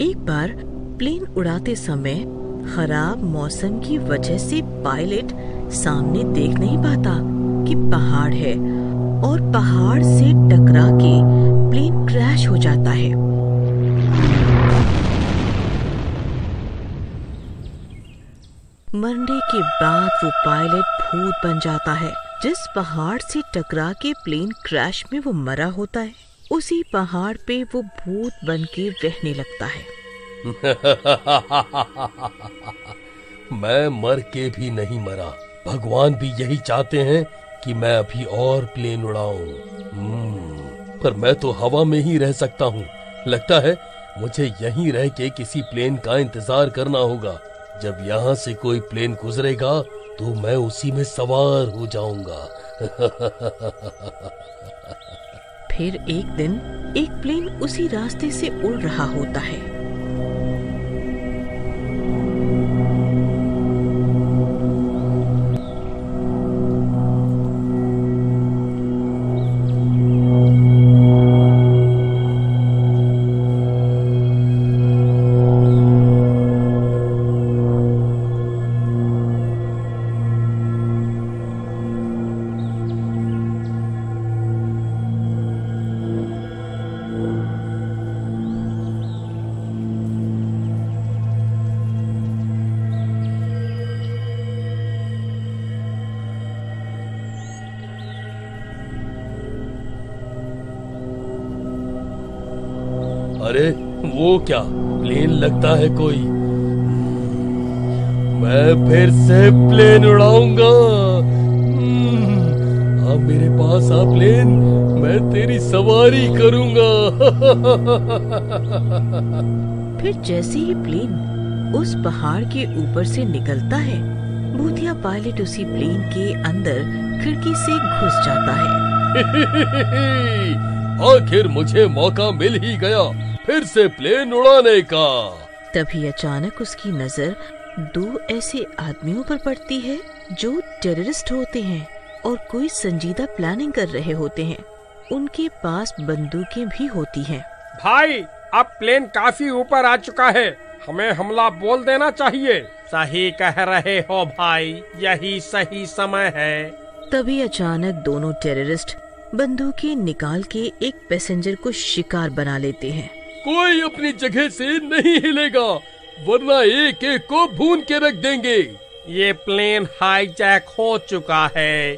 एक बार प्लेन उड़ाते समय खराब मौसम की वजह से पायलट सामने देख नहीं पाता कि पहाड़ है और पहाड़ से टकरा के प्लेन क्रैश हो जाता है। मरने के बाद वो पायलट भूत बन जाता है। जिस पहाड़ से टकरा के प्लेन क्रैश में वो मरा होता है, उसी पहाड़ पे वो भूत बन के रहने लगता है। मैं मर के भी नहीं मरा। भगवान भी यही चाहते हैं कि मैं अभी और प्लेन उड़ाऊं। पर मैं तो हवा में ही रह सकता हूँ। लगता है मुझे यहीं रह के किसी प्लेन का इंतजार करना होगा। जब यहाँ से कोई प्लेन गुजरेगा तो मैं उसी में सवार हो जाऊंगा। फिर एक दिन एक प्लेन उसी रास्ते से उड़ रहा होता है। अरे वो क्या, प्लेन लगता है कोई। मैं फिर से प्लेन उड़ाऊंगा। आ मेरे पास आ प्लेन, मैं तेरी सवारी करूंगा। फिर जैसे ही प्लेन उस पहाड़ के ऊपर से निकलता है, भूतिया पायलट उसी प्लेन के अंदर खिड़की से घुस जाता है। आखिर मुझे मौका मिल ही गया फिर से प्लेन उड़ाने का। तभी अचानक उसकी नजर दो ऐसे आदमियों पर पड़ती है जो टेररिस्ट होते हैं और कोई संजीदा प्लानिंग कर रहे होते हैं। उनके पास बंदूकें भी होती हैं। भाई, अब प्लेन काफी ऊपर आ चुका है, हमें हमला बोल देना चाहिए। सही कह रहे हो भाई, यही सही समय है। तभी अचानक दोनों टेररिस्ट बंदूकें निकाल के एक पैसेंजर को शिकार बना लेते हैं। कोई अपनी जगह से नहीं हिलेगा, वरना एक एक को भून के रख देंगे। ये प्लेन हाईजैक हो चुका है,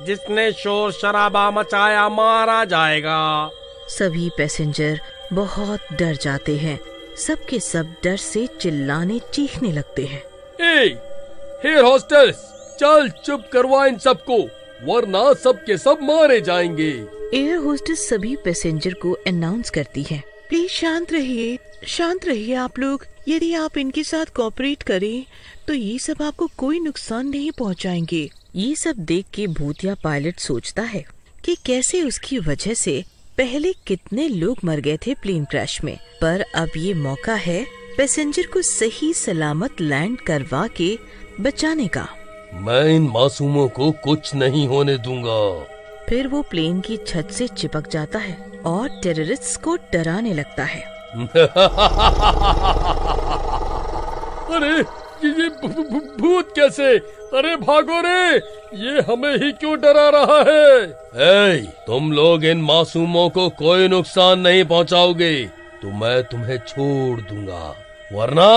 जिसने शोर शराबा मचाया मारा जाएगा। सभी पैसेंजर बहुत डर जाते हैं। सबके सब डर से चिल्लाने चीखने लगते हैं। हेयर होस्टेस, चल चुप करवा इन सबको, वरना सबके सब मारे जाएंगे। एयर होस्टेस सभी पैसेंजर को अनाउंस करती है, प्लीज शांत रहिए आप लोग। यदि आप इनके साथ कोऑपरेट करें तो ये सब आपको कोई नुकसान नहीं पहुंचाएंगे। ये सब देख के भूतिया पायलट सोचता है कि कैसे उसकी वजह से पहले कितने लोग मर गए थे प्लेन क्रैश में, पर अब ये मौका है पैसेंजर को सही सलामत लैंड करवा के बचाने का। मैं इन मासूमों को कुछ नहीं होने दूंगा। फिर वो प्लेन की छत से चिपक जाता है और टेररिस्ट्स को डराने लगता है। अरे ये भूत कैसे? अरे भागो रे, ये हमें ही क्यों डरा रहा है? तुम लोग इन मासूमों को कोई नुकसान नहीं पहुंचाओगे तो मैं तुम्हें छोड़ दूंगा, वरना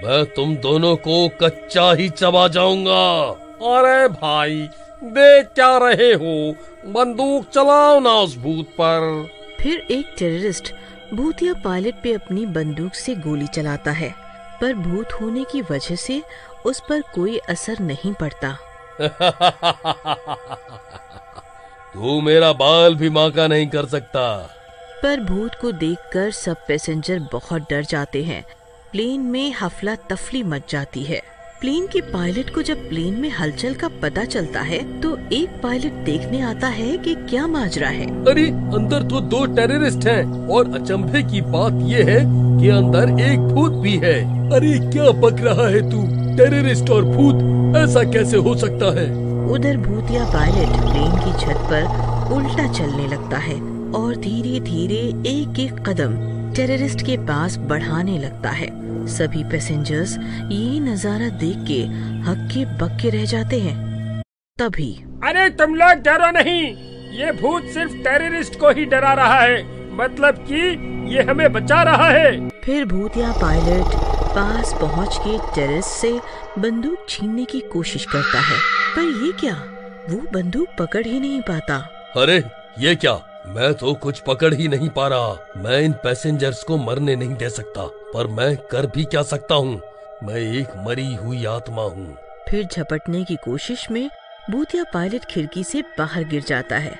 मैं तुम दोनों को कच्चा ही चबा जाऊंगा। अरे भाई, देख क्या रहे हो, बंदूक चलाओ ना उस भूत पर। फिर एक टेररिस्ट भूतिया पायलट पे अपनी बंदूक से गोली चलाता है, पर भूत होने की वजह से उस पर कोई असर नहीं पड़ता। तू मेरा बाल भी बांका नहीं कर सकता। पर भूत को देखकर सब पैसेंजर बहुत डर जाते हैं। प्लेन में हफला तफली मच जाती है। प्लेन के पायलट को जब प्लेन में हलचल का पता चलता है तो एक पायलट देखने आता है कि क्या माजरा है। अरे अंदर तो दो टेररिस्ट हैं और अचंभे की बात ये है कि अंदर एक भूत भी है। अरे क्या बक रहा है तू? टेररिस्ट और भूत, ऐसा कैसे हो सकता है? उधर भूतिया पायलट प्लेन की छत पर उल्टा चलने लगता है और धीरे धीरे एक एक कदम टेररिस्ट के पास बढ़ाने लगता है। सभी पैसेंजर्स ये नजारा देख के हक्के बक्के रह जाते हैं। तभी अरे तुम लोग डरो नहीं, ये भूत सिर्फ टेररिस्ट को ही डरा रहा है, मतलब कि ये हमें बचा रहा है। फिर भूतिया पायलट पास पहुंच के टेररिस्ट से बंदूक छीनने की कोशिश करता है, पर ये क्या, वो बंदूक पकड़ ही नहीं पाता। अरे ये क्या, मैं तो कुछ पकड़ ही नहीं पा रहा। मैं इन पैसेंजर्स को मरने नहीं दे सकता, पर मैं कर भी क्या सकता हूँ, मैं एक मरी हुई आत्मा हूँ। फिर झपटने की कोशिश में भूतिया पायलट खिड़की से बाहर गिर जाता है।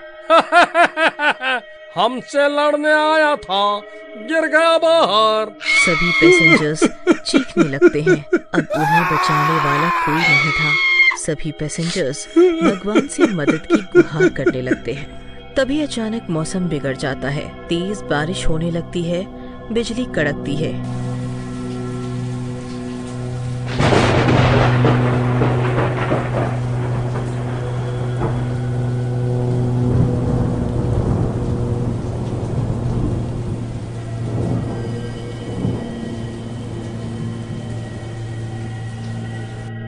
हमसे लड़ने आया था, गिर गया बाहर। सभी पैसेंजर्स चीखने लगते हैं। अब उन्हें बचाने वाला कोई नहीं था। सभी पैसेंजर्स भगवान से मदद की गुहार करने लगते हैं। तभी अचानक मौसम बिगड़ जाता है। तेज बारिश होने लगती है, बिजली कड़कती है।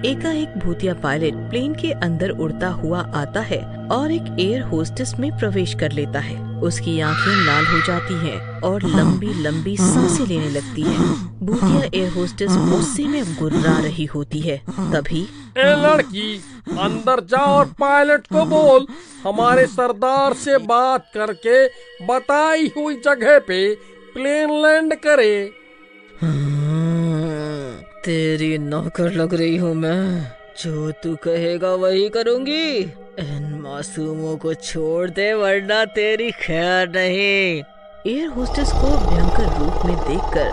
एकाएक भूतिया पायलट प्लेन के अंदर उड़ता हुआ आता है और एक एयर होस्टेस में प्रवेश कर लेता है। उसकी आंखें लाल हो जाती हैं और लंबी लंबी सांसें लेने लगती है। भूतिया एयर होस्टेस गुस्से में गुर्रा रही होती है। तभी ए लड़की, अंदर जा और पायलट को बोल हमारे सरदार से बात करके बताई हुई जगह पे प्लेन लैंड करे। तेरी नौकर लग रही हूँ मैं, जो तू कहेगा वही करूँगी। इन मासूमों को छोड़ दे वरना तेरी खैर नहीं। एयर होस्टेस को भयंकर रूप में देखकर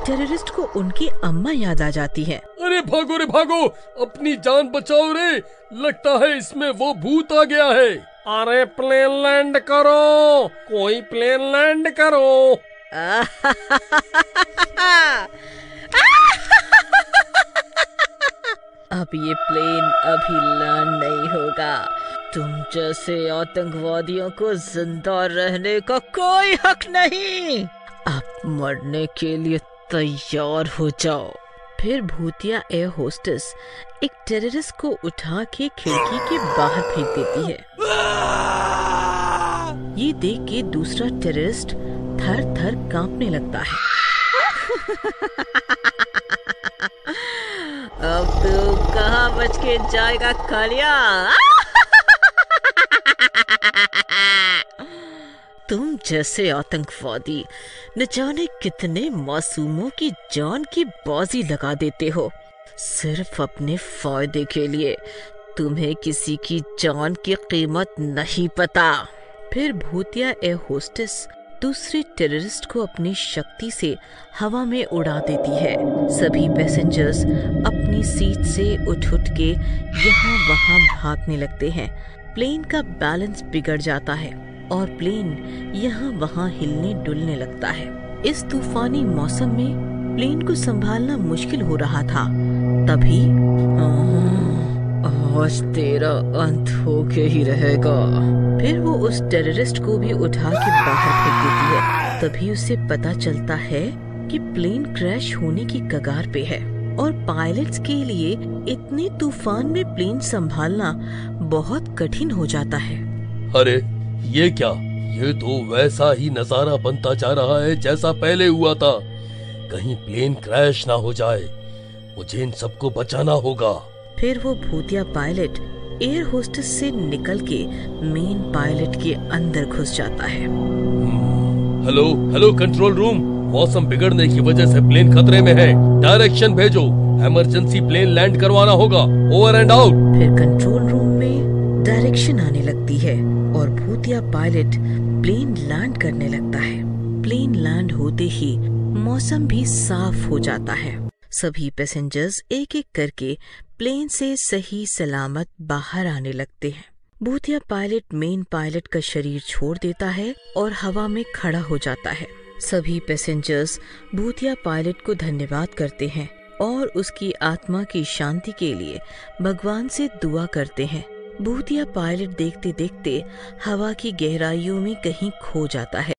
टेररिस्ट को उनकी अम्मा याद आ जाती है। अरे भागो रे भागो, अपनी जान बचाओ रे, लगता है इसमें वो भूत आ गया है। अरे प्लेन लैंड करो, कोई प्लेन लैंड करो। अब ये प्लेन अभी लैंड नहीं होगा। तुम जैसे आतंकवादियों को जिंदा रहने का कोई हक नहीं। अब मरने के लिए तैयार हो जाओ। फिर भूतिया एयर होस्टेस एक टेररिस्ट को उठा के खिड़की के बाहर फेंक देती है। ये देख के दूसरा टेररिस्ट थर थर कांपने लगता है। अब तू कहाँ बच के जाएगा कालिया? तुम जैसे आतंकवादी न जाने कितने मासूमों की जान की बाजी लगा देते हो, सिर्फ अपने फायदे के लिए। तुम्हें किसी की जान की कीमत नहीं पता। फिर भूतिया एयर होस्टेस दूसरे टेररिस्ट को अपनी शक्ति से हवा में उड़ा देती है। सभी पैसेंजर्स अपनी सीट से उठ के यहाँ वहाँ भागने लगते हैं। प्लेन का बैलेंस बिगड़ जाता है और प्लेन यहाँ वहाँ हिलने डुलने लगता है। इस तूफानी मौसम में प्लेन को संभालना मुश्किल हो रहा था। तभी आज तेरा अंत होके ही रहेगा। फिर वो उस टेररिस्ट को भी उठा के बाहर फेंक देती है। तभी उसे पता चलता है कि प्लेन क्रैश होने की कगार पे है और पायलट्स के लिए इतने तूफान में प्लेन संभालना बहुत कठिन हो जाता है। अरे ये क्या, ये तो वैसा ही नजारा बनता जा रहा है जैसा पहले हुआ था। कहीं प्लेन क्रैश ना हो जाए, मुझे इन सबको बचाना होगा। फिर वो भूतिया पायलट एयर होस्टेस से निकल के मेन पायलट के अंदर घुस जाता है। हेलो हेलो कंट्रोल रूम, मौसम बिगड़ने की वजह से प्लेन खतरे में है, डायरेक्शन भेजो, इमरजेंसी प्लेन लैंड करवाना होगा, ओवर एंड आउट। फिर कंट्रोल रूम में डायरेक्शन आने लगती है और भूतिया पायलट प्लेन लैंड करने लगता है। प्लेन लैंड होते ही मौसम भी साफ हो जाता है। सभी पैसेंजर्स एक एक करके प्लेन से सही सलामत बाहर आने लगते हैं। भूतिया पायलट मेन पायलट का शरीर छोड़ देता है और हवा में खड़ा हो जाता है। सभी पैसेंजर्स भूतिया पायलट को धन्यवाद करते हैं और उसकी आत्मा की शांति के लिए भगवान से दुआ करते हैं। भूतिया पायलट देखते देखते हवा की गहराइयों में कहीं खो जाता है।